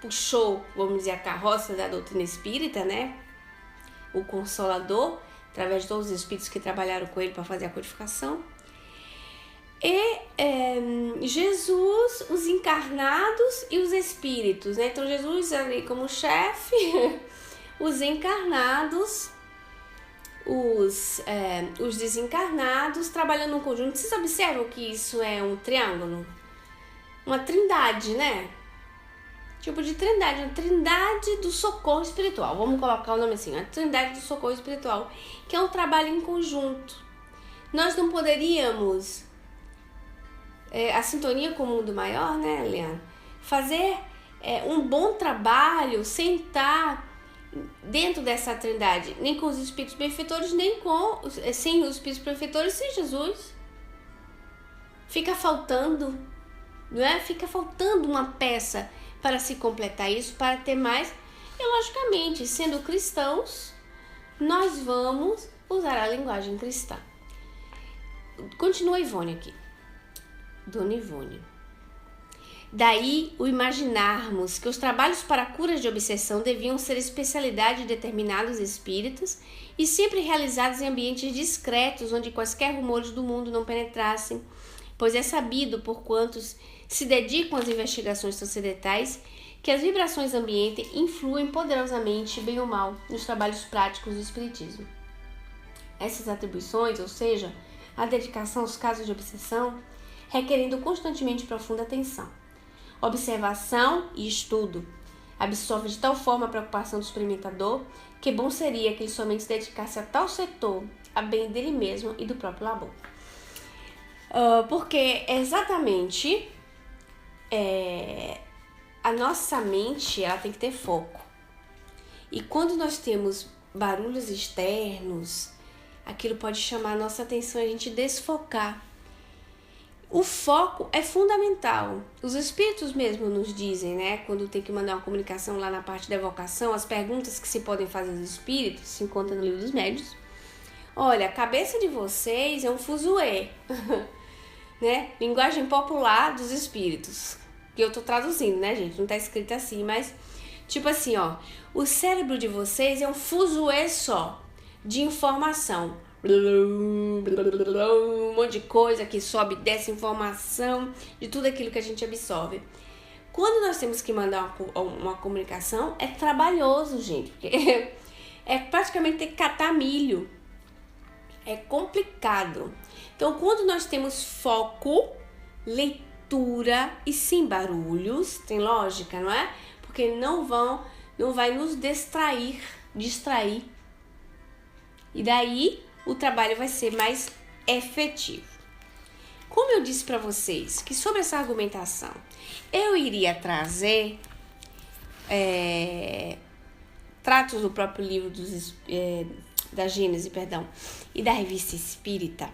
puxou, vamos dizer, a carroça da doutrina espírita, né? O Consolador, através de todos os espíritos que trabalharam com ele para fazer a codificação. E Jesus, os encarnados e os espíritos, né? Então Jesus ali como chefe, os encarnados, os desencarnados trabalhando em conjunto. Vocês observam que isso é um triângulo? Uma trindade, né? Tipo de trindade, a trindade do socorro espiritual, vamos colocar o nome assim, a trindade do socorro espiritual, que é um trabalho em conjunto. Nós não poderíamos, a sintonia com o mundo maior, né, Leandro? Fazer um bom trabalho sem estar dentro dessa trindade, nem com os espíritos benfeitores, nem sem os espíritos benfeitores, sem Jesus. Fica faltando, não é? Fica faltando uma peça para se completar isso, para ter mais. E logicamente, sendo cristãos, nós vamos usar a linguagem cristã. Continua a Ivone aqui. Dona Ivone. Daí o imaginarmos que os trabalhos para a cura de obsessão deviam ser especialidade de determinados espíritos e sempre realizados em ambientes discretos, onde quaisquer rumores do mundo não penetrassem, pois é sabido por quantos se dedicam às investigações transcendentais que as vibrações do ambiente influem poderosamente, bem ou mal, nos trabalhos práticos do espiritismo. Essas atribuições, ou seja, a dedicação aos casos de obsessão, requerendo constantemente profunda atenção, observação e estudo, absorve de tal forma a preocupação do experimentador que bom seria que ele somente se dedicasse a tal setor, a bem dele mesmo e do próprio labor. Porque exatamente a nossa mente ela tem que ter foco. E quando nós temos barulhos externos, aquilo pode chamar a nossa atenção e a gente desfocar. O foco é fundamental. Os espíritos mesmo nos dizem, né? Quando tem que mandar uma comunicação lá na parte da evocação, as perguntas que se podem fazer aos espíritos, se encontra no livro dos médiuns. Olha, a cabeça de vocês é um fuzuê, né? Linguagem popular dos espíritos. Que eu tô traduzindo, né, gente? Não tá escrito assim, mas tipo assim, ó. O cérebro de vocês é um fuzuê só de informação. Um monte de coisa que sobe, desce informação de tudo aquilo que a gente absorve. Quando nós temos que mandar uma comunicação, é trabalhoso, gente, porque é praticamente ter que catar milho. É complicado. Então, quando nós temos foco, leitura e sem barulhos, tem lógica, não é? Porque não vai nos distrair. E daí o trabalho vai ser mais efetivo. Como eu disse para vocês que sobre essa argumentação eu iria trazer tratos do próprio livro da Gênese, e da Revista Espírita,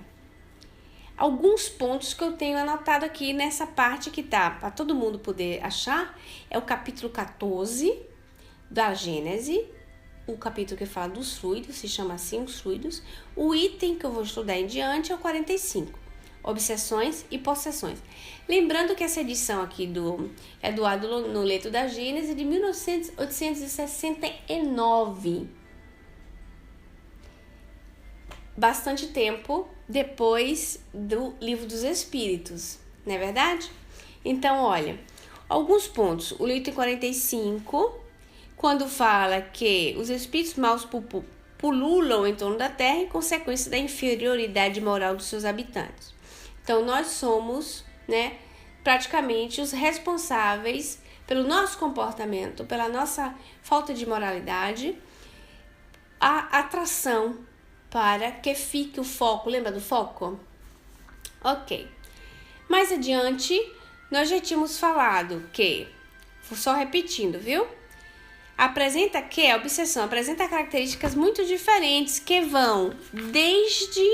alguns pontos que eu tenho anotado aqui nessa parte que tá para todo mundo poder achar, é o capítulo 14 da Gênese, o capítulo que fala dos fluidos, se chama assim, os fluidos. O item que eu vou estudar em diante é o 45, obsessões e possessões. Lembrando que essa edição aqui é do Noleto da Gênese de 1869. Bastante tempo depois do Livro dos Espíritos, não é verdade? Então, olha, alguns pontos. O item 45... quando fala que os espíritos maus pululam em torno da Terra em consequência da inferioridade moral dos seus habitantes. Então, nós somos, né, praticamente os responsáveis pelo nosso comportamento, pela nossa falta de moralidade, a atração para que fique o foco. Lembra do foco? Ok. Mais adiante, nós já tínhamos falado que, só repetindo, viu? A obsessão apresenta características muito diferentes que vão desde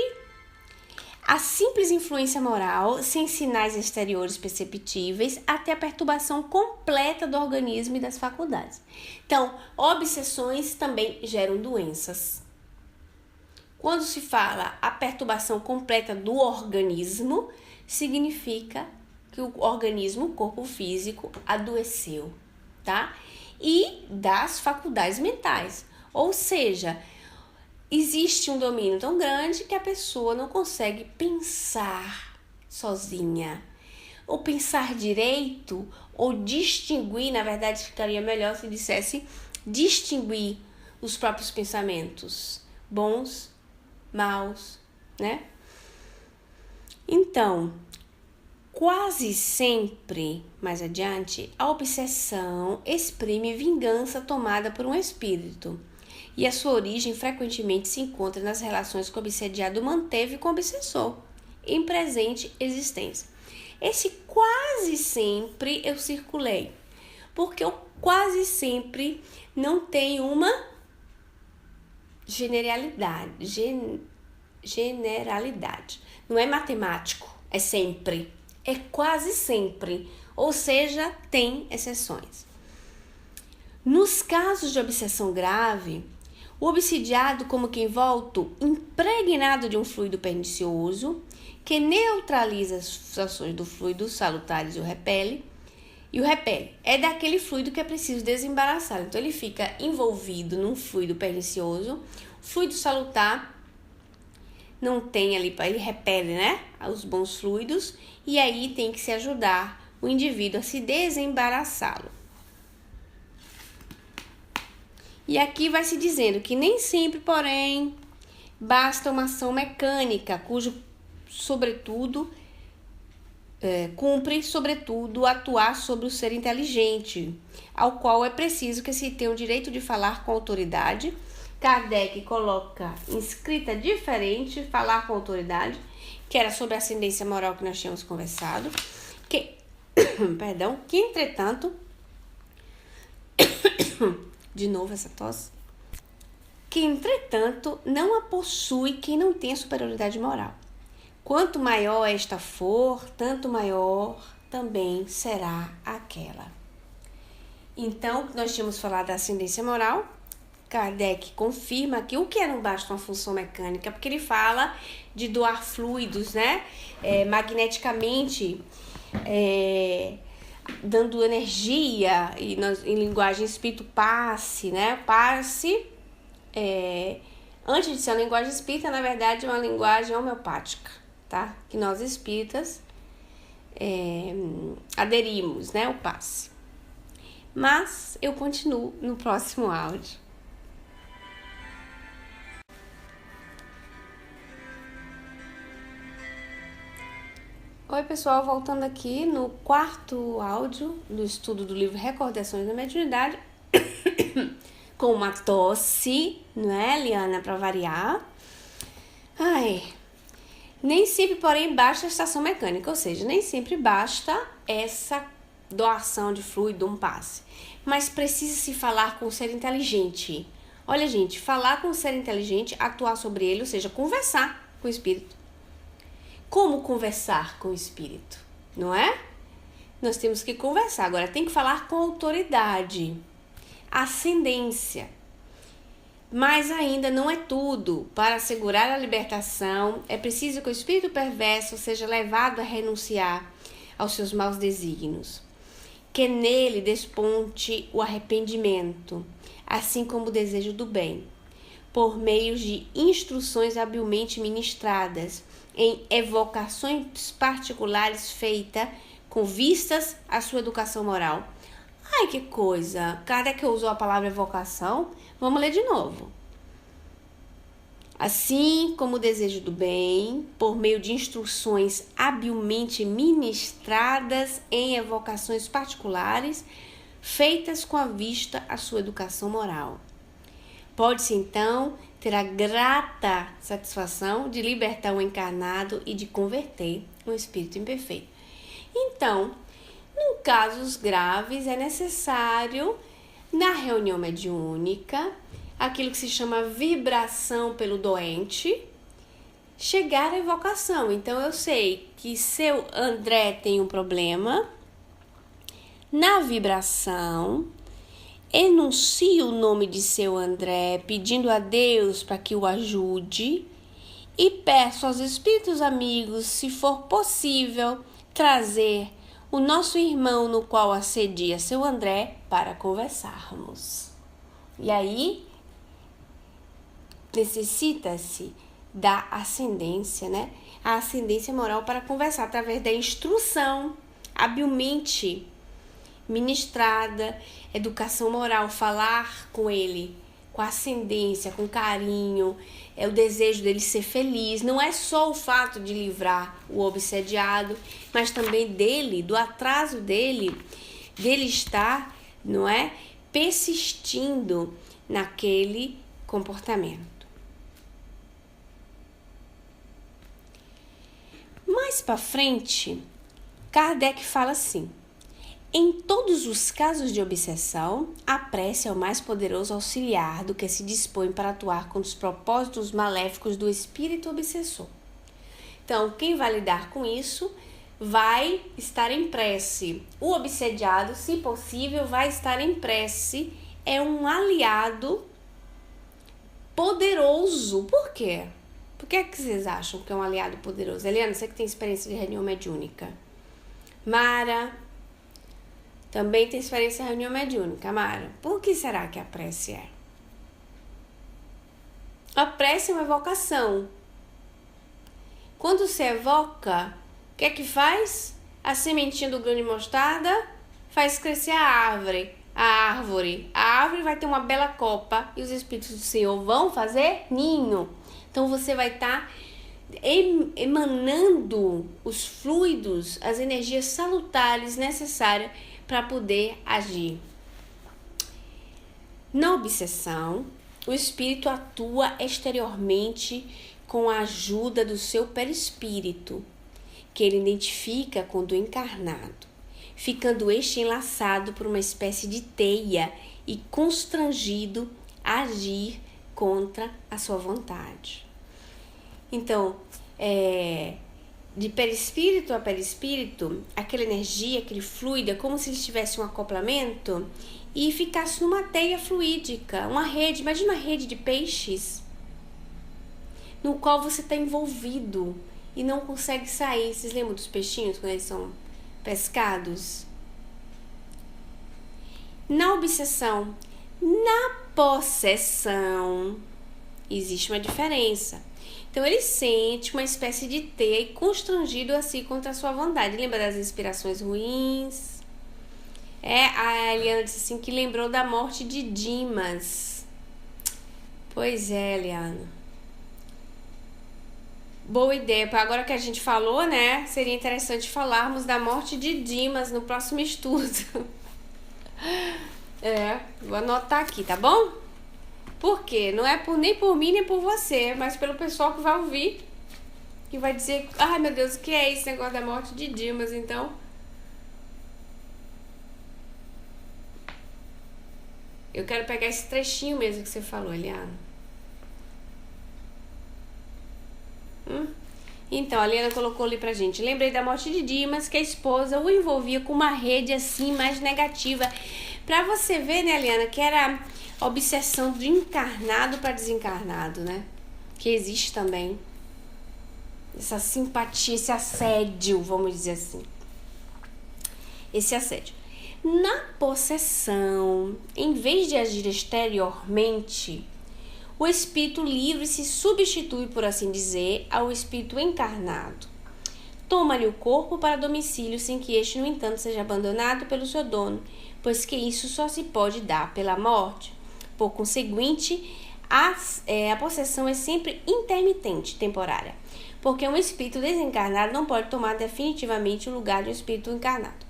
a simples influência moral, sem sinais exteriores perceptíveis, até a perturbação completa do organismo e das faculdades. Então, obsessões também geram doenças. Quando se fala a perturbação completa do organismo, significa que o organismo, o corpo físico, adoeceu, tá? E das faculdades mentais, ou seja, existe um domínio tão grande que a pessoa não consegue pensar sozinha, ou pensar direito, ou distinguir. Na verdade, ficaria melhor se dissesse distinguir os próprios pensamentos, bons, maus, né? Então, quase sempre, mais adiante, a obsessão exprime vingança tomada por um espírito, e a sua origem frequentemente se encontra nas relações que o obsediado manteve com o obsessor, em presente existência. Esse quase sempre eu circulei, porque eu quase sempre não tem uma generalidade. Não é matemático, é sempre. É quase sempre, ou seja, tem exceções. Nos casos de obsessão grave, o obsidiado, como que envolto, impregnado de um fluido pernicioso, que neutraliza as ações do fluido salutares e o repele, e o repele. É daquele fluido que é preciso desembaraçar. Então, ele fica envolvido num fluido pernicioso. O fluido salutar não tem ali, ele repele, né, os bons fluidos. E aí tem que se ajudar o indivíduo a se desembaraçá-lo. E aqui vai se dizendo que nem sempre, porém, basta uma ação mecânica, cujo, sobretudo, cumpre, sobretudo, atuar sobre o ser inteligente, ao qual é preciso que se tenha o direito de falar com autoridade. Kardec coloca em escrita diferente, falar com autoridade, que era sobre a ascendência moral que nós tínhamos conversado, que, perdão, que entretanto, de novo essa tosse, que entretanto não a possui quem não tem a superioridade moral. Quanto maior esta for, tanto maior também será aquela. Então, nós tínhamos falado da ascendência moral. Kardec confirma que o que não basta uma função mecânica, porque ele fala de doar fluidos, né? Magneticamente, dando energia, e em linguagem espírito, passe, né? Passe, antes de ser uma linguagem espírita, na verdade, é uma linguagem homeopática, tá? Que nós espíritas aderimos, né? O passe. Mas eu continuo no próximo áudio. Oi, pessoal, voltando aqui no quarto áudio do estudo do livro Recordações da Mediunidade, com uma tosse, não é, Liana, para variar. Nem sempre, porém, basta a estação mecânica, ou seja, nem sempre basta essa doação de fluido, um passe, mas precisa-se falar com o ser inteligente. Olha, gente, falar com o ser inteligente, atuar sobre ele, ou seja, conversar com o espírito. Como conversar com o espírito, não é? Nós temos que conversar. Agora, tem que falar com autoridade, ascendência. Mas ainda não é tudo. Para assegurar a libertação, é preciso que o espírito perverso seja levado a renunciar aos seus maus desígnios, que nele desponte o arrependimento, assim como o desejo do bem, por meio de instruções habilmente ministradas, em evocações particulares feitas com vistas à sua educação moral. Ai, que coisa! Kardec usou a palavra evocação. Vamos ler de novo. Assim como o desejo do bem, por meio de instruções habilmente ministradas em evocações particulares, feitas com a vista à sua educação moral. Pode-se, então, ter a grata satisfação de libertar o encarnado e de converter um espírito imperfeito. Então, em casos graves, é necessário, na reunião mediúnica, aquilo que se chama vibração pelo doente, chegar à evocação. Então, eu sei que seu André tem um problema, na vibração, enuncio o nome de seu André, pedindo a Deus para que o ajude, e peço aos espíritos amigos, se for possível, trazer o nosso irmão no qual assedia seu André para conversarmos. E aí, necessita-se da ascendência, né? A ascendência moral para conversar através da instrução habilmente ministrada, educação moral, falar com ele com ascendência, com carinho, é o desejo dele ser feliz. Não é só o fato de livrar o obsediado, mas também dele, do atraso dele estar, não é, persistindo naquele comportamento. Mais para frente, Kardec fala assim: em todos os casos de obsessão, a prece é o mais poderoso auxiliar do que se dispõe para atuar contra os propósitos maléficos do espírito obsessor. Então, quem vai lidar com isso vai estar em prece. O obsediado, se possível, vai estar em prece. É um aliado poderoso. Por quê? Por que vocês acham que é um aliado poderoso? Eliana, você que tem experiência de reunião mediúnica. Mara, Também tem experiência em reunião mediúnica, Mara. Por que será que a prece é? A prece é uma evocação. Quando você evoca, o que é que faz? A sementinha do grão de mostarda faz crescer a árvore. A árvore vai ter uma bela copa e os espíritos do Senhor vão fazer ninho. Então você vai estar emanando os fluidos, as energias salutares necessárias para poder agir. Na obsessão, o espírito atua exteriormente com a ajuda do seu perispírito, que ele identifica com o do encarnado, ficando este enlaçado por uma espécie de teia e constrangido a agir contra a sua vontade. Então, de perispírito a perispírito, aquela energia, aquele fluido, é como se ele tivesse um acoplamento e ficasse numa teia fluídica, uma rede. Imagina uma rede de peixes no qual você está envolvido e não consegue sair. Vocês lembram dos peixinhos quando eles são pescados? Na obsessão, na possessão, existe uma diferença. Então ele sente uma espécie de teia e constrangido assim contra a sua vontade. Lembra das inspirações ruins? A Eliana disse assim que lembrou da morte de Dimas. Pois é, Eliana. Boa ideia. Agora que a gente falou, né? Seria interessante falarmos da morte de Dimas no próximo estudo. Vou anotar aqui, tá bom? Por quê? Não é nem por mim, nem por você, mas pelo pessoal que vai ouvir, que vai dizer, ai meu Deus, o que é esse negócio da morte de Dimas, então? Eu quero pegar esse trechinho mesmo que você falou, Eliana. Então, a Eliana colocou ali pra gente. Lembrei da morte de Dimas, que a esposa o envolvia com uma rede assim mais negativa. Pra você ver, né, Eliana, que era a obsessão de encarnado para desencarnado, né? Que existe também. Essa simpatia, esse assédio, vamos dizer assim. Esse assédio. Na possessão, em vez de agir exteriormente, o espírito livre se substitui, por assim dizer, ao espírito encarnado. Toma-lhe o corpo para domicílio, sem que este, no entanto, seja abandonado pelo seu dono, pois que isso só se pode dar pela morte. Por conseguinte, a possessão é sempre intermitente, temporária, porque um espírito desencarnado não pode tomar definitivamente o lugar de um espírito encarnado.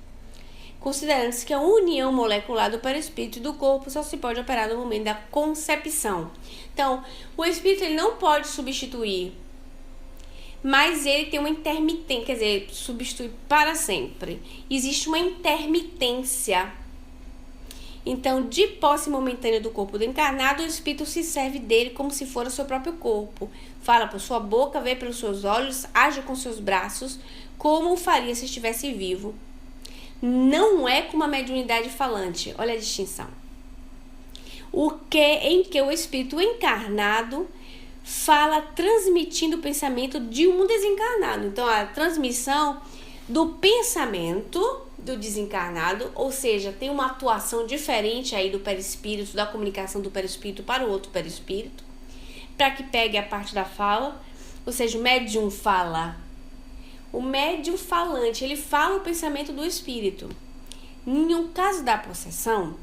Considerando-se que a união molecular do perispírito e do corpo só se pode operar no momento da concepção. Então, o espírito ele não pode substituir, mas ele tem uma intermitência, quer dizer, substitui para sempre. Existe uma intermitência. Então, de posse momentânea do corpo do encarnado, o espírito se serve dele como se fosse o seu próprio corpo. Fala por sua boca, vê pelos seus olhos, age com seus braços, como o faria se estivesse vivo. Não é com uma mediunidade falante. Olha a distinção. Em que o espírito encarnado fala transmitindo o pensamento de um desencarnado. Então, a transmissão do pensamento do desencarnado, ou seja, tem uma atuação diferente aí do perispírito, da comunicação do perispírito para o outro perispírito, para que pegue a parte da fala, ou seja, o médium fala. O médium falante, ele fala o pensamento do espírito. No caso da possessão,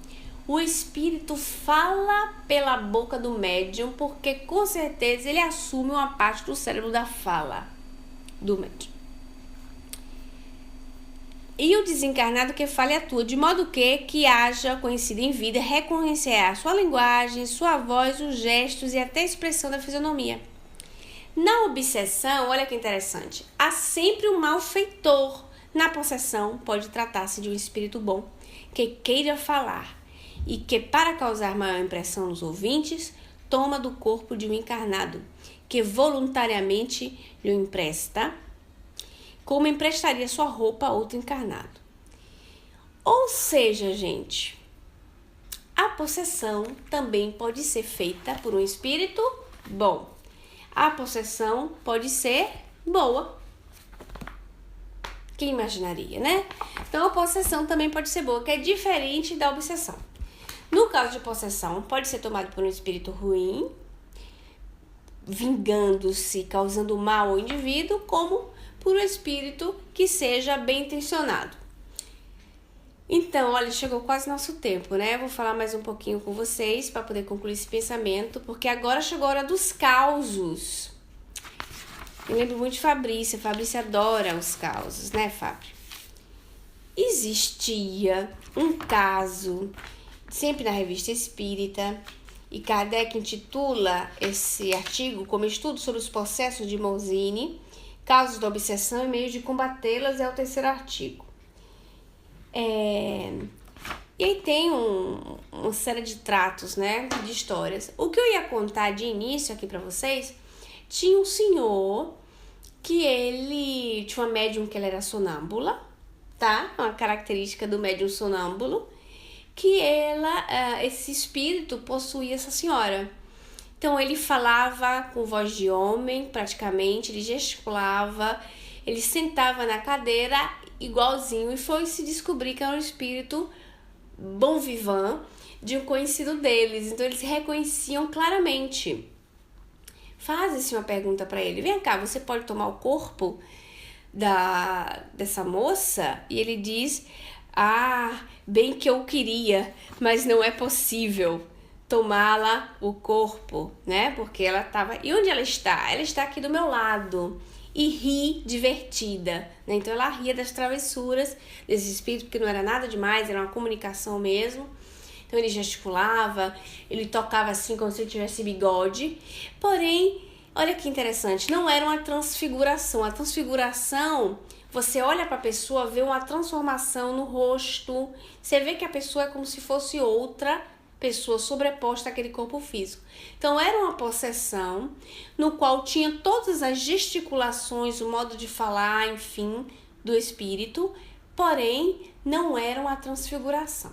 o espírito fala pela boca do médium, porque com certeza ele assume uma parte do cérebro da fala do médium. E o desencarnado que fala e atua, de modo que haja conhecido em vida, reconhecerá sua linguagem, sua voz, os gestos e até a expressão da fisionomia. Na obsessão, olha que interessante, há sempre um malfeitor. Na possessão, pode tratar-se de um espírito bom, que queira falar e que, para causar maior impressão nos ouvintes, toma do corpo de um encarnado, que voluntariamente lhe empresta, como emprestaria sua roupa a outro encarnado. Ou seja, gente, a possessão também pode ser feita por um espírito bom. A possessão pode ser boa. Quem imaginaria, né? Então a possessão também pode ser boa, que é diferente da obsessão. No caso de possessão, pode ser tomado por um espírito ruim, vingando-se, causando mal ao indivíduo, como por um espírito que seja bem intencionado. Então, olha, chegou quase nosso tempo, né? Vou falar mais um pouquinho com vocês para poder concluir esse pensamento, porque agora chegou a hora dos causos. Eu lembro muito de Fabrícia. Fabrícia adora os causos, né, Fábio? Existia um caso, sempre na Revista Espírita, e Kardec intitula esse artigo como Estudo sobre os processos de Mozzini, casos da obsessão e meios de combatê-las, é o terceiro artigo. E aí tem uma série de tratos, né, de histórias. O que eu ia contar de início aqui para vocês, tinha um senhor que ele tinha uma médium que ela era sonâmbula, tá? Uma característica do médium sonâmbulo, que esse espírito possuía essa senhora. Então ele falava com voz de homem, praticamente, ele gesticulava, ele sentava na cadeira igualzinho, e foi se descobrir que era um espírito bom vivant de um conhecido deles. Então eles se reconheciam claramente. Faz-se uma pergunta para ele: vem cá, você pode tomar o corpo dessa moça? E ele diz: bem que eu queria, mas não é possível tomá-la o corpo, né? Porque ela estava... E onde ela está? Ela está aqui do meu lado. E ri divertida, né? Então ela ria das travessuras desse espírito, porque não era nada demais, era uma comunicação mesmo. Então ele gesticulava, ele tocava assim como se ele tivesse bigode. Porém, olha que interessante, não era uma transfiguração. A transfiguração, você olha para a pessoa, vê uma transformação no rosto, você vê que a pessoa é como se fosse outra pessoa sobreposta àquele corpo físico. Então era uma possessão no qual tinha todas as gesticulações, o modo de falar, enfim, do espírito, porém não era uma transfiguração.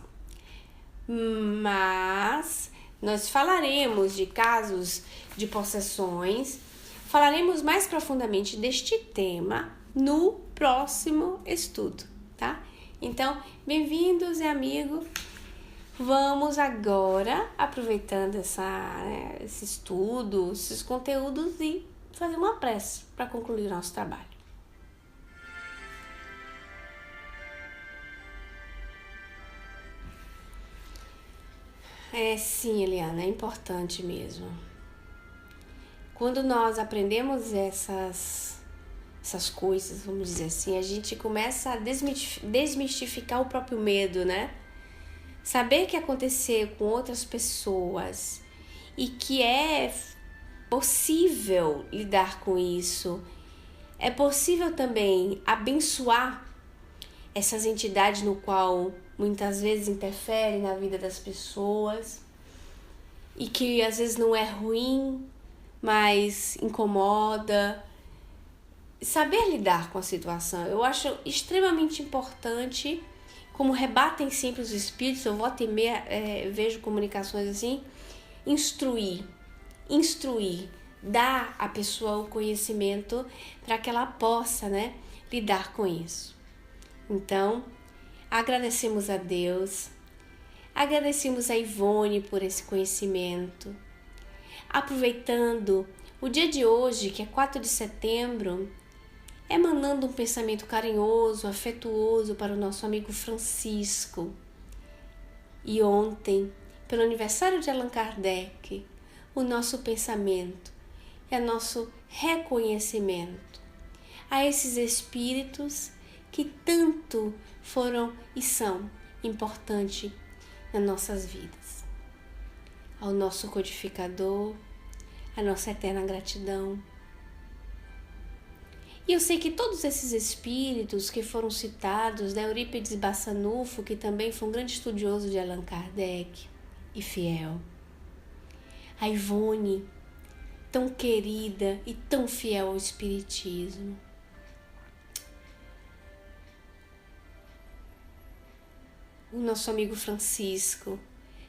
Mas nós falaremos de casos de possessões, falaremos mais profundamente deste tema no próximo estudo, tá? Então, bem-vindos, amigos. Vamos agora, aproveitando esse estudo, esses conteúdos, e fazer uma prece para concluir o nosso trabalho. Sim, Eliana, é importante mesmo. Quando nós aprendemos essas coisas, vamos dizer assim, a gente começa a desmistificar o próprio medo, né? Saber que aconteceu com outras pessoas e que é possível lidar com isso, é possível também abençoar essas entidades no qual muitas vezes interferem na vida das pessoas e que às vezes não é ruim, mas incomoda. Saber lidar com a situação, eu acho extremamente importante. Como rebatem sempre os espíritos, eu volta e meia vejo comunicações assim, instruir, dar à pessoa o conhecimento para que ela possa, né, lidar com isso. Então, agradecemos a Deus, agradecemos a Ivone por esse conhecimento. Aproveitando o dia de hoje, que é 4 de setembro, emanando um pensamento carinhoso, afetuoso para o nosso amigo Francisco. E ontem, pelo aniversário de Allan Kardec, o nosso pensamento é nosso reconhecimento a esses espíritos que tanto foram e são importantes nas nossas vidas. Ao nosso codificador, a nossa eterna gratidão. E eu sei que todos esses espíritos que foram citados, né, Eurípides Bassanufo, que também foi um grande estudioso de Allan Kardec e fiel, a Ivone, tão querida e tão fiel ao Espiritismo, o nosso amigo Francisco,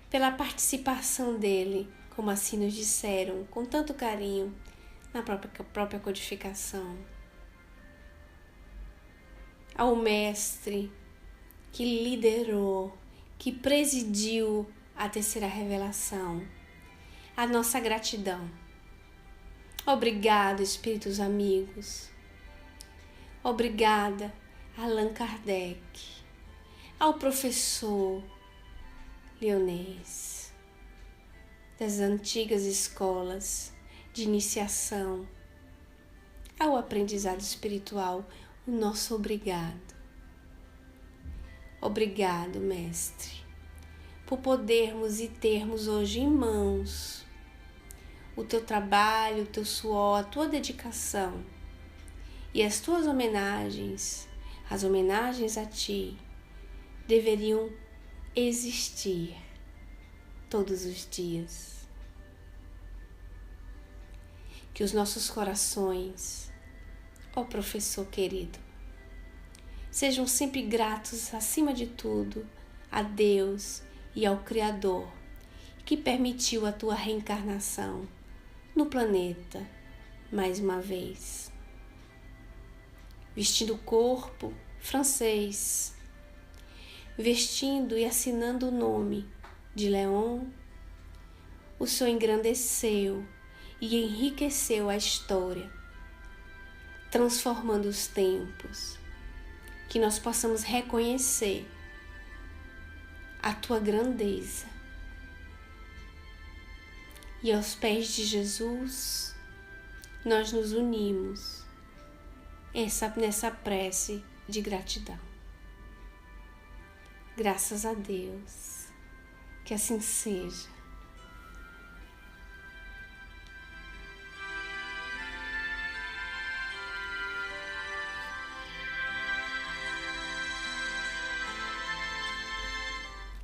pela participação dele, como assim nos disseram, com tanto carinho, na própria codificação. ao Mestre que liderou, que presidiu a terceira revelação. A nossa gratidão. Obrigado, espíritos amigos. Obrigada, Allan Kardec, ao professor Leonês, das antigas escolas de iniciação ao aprendizado espiritual, o nosso obrigado. Obrigado, Mestre, por podermos e termos hoje em mãos o teu trabalho, o teu suor, a tua dedicação e as tuas homenagens, as homenagens a ti, deveriam existir todos os dias. Que os nossos corações, ó professor querido, sejam sempre gratos, acima de tudo, a Deus e ao Criador, que permitiu a tua reencarnação no planeta, mais uma vez. Vestindo o corpo francês, vestindo e assinando o nome de Leon, o Senhor engrandeceu e enriqueceu a história, transformando os tempos, que nós possamos reconhecer a tua grandeza. E aos pés de Jesus, nós nos unimos nessa prece de gratidão. Graças a Deus, que assim seja.